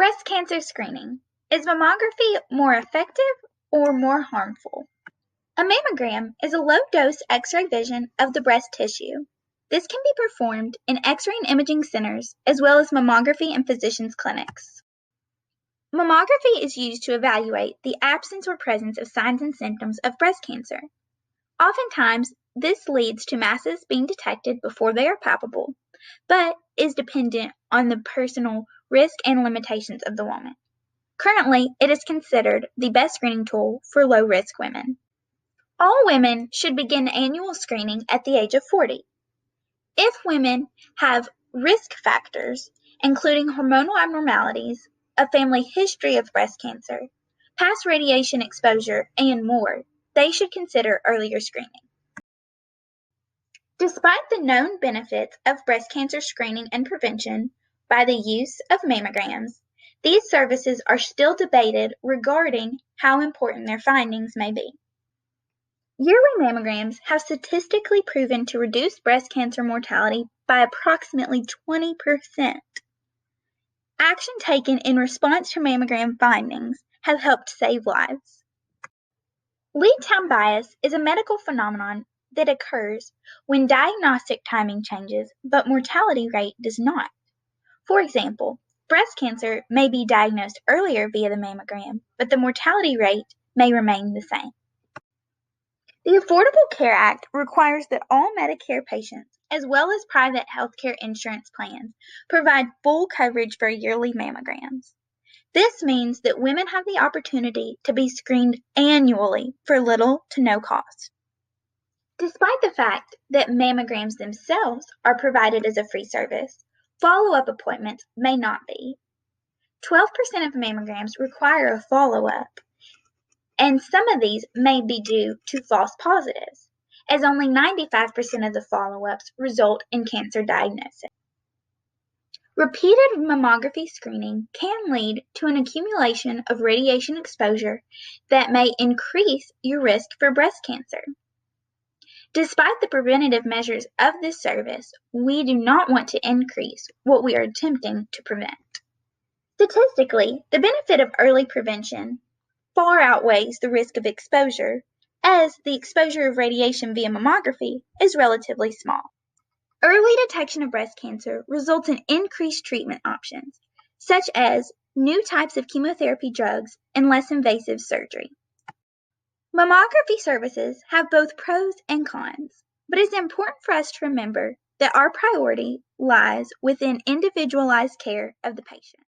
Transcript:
Breast cancer screening. Is mammography more effective or more harmful? A mammogram is a low-dose X-ray vision of the breast tissue. This can be performed in X-ray and imaging centers as well as mammography in physicians' clinics. Mammography is used to evaluate the absence or presence of signs and symptoms of breast cancer. Oftentimes, this leads to masses being detected before they are palpable, but is dependent on the personal risk and limitations of the woman. Currently, it is considered the best screening tool for low-risk women. All women should begin annual screening at the age of 40. If women have risk factors, including hormonal abnormalities, a family history of breast cancer, past radiation exposure, and more, they should consider earlier screening. Despite the known benefits of breast cancer screening and prevention by the use of mammograms, these services are still debated regarding how important their findings may be. Yearly mammograms have statistically proven to reduce breast cancer mortality by approximately 20%. Action taken in response to mammogram findings has helped save lives. Lead time bias is a medical phenomenon that occurs when diagnostic timing changes, but mortality rate does not. For example, breast cancer may be diagnosed earlier via the mammogram, but the mortality rate may remain the same. The Affordable Care Act requires that all Medicare patients, as well as private healthcare insurance plans, provide full coverage for yearly mammograms. This means that women have the opportunity to be screened annually for little to no cost. Despite the fact that mammograms themselves are provided as a free service, follow-up appointments may not be. 12% of mammograms require a follow-up, and some of these may be due to false positives, as only 95% of the follow-ups result in cancer diagnosis. Repeated mammography screening can lead to an accumulation of radiation exposure that may increase your risk for breast cancer. Despite the preventative measures of this service, we do not want to increase what we are attempting to prevent. Statistically, the benefit of early prevention far outweighs the risk of exposure, as the exposure of radiation via mammography is relatively small. Early detection of breast cancer results in increased treatment options, such as new types of chemotherapy drugs and less invasive surgery. Mammography services have both pros and cons, but it's important for us to remember that our priority lies within individualized care of the patient.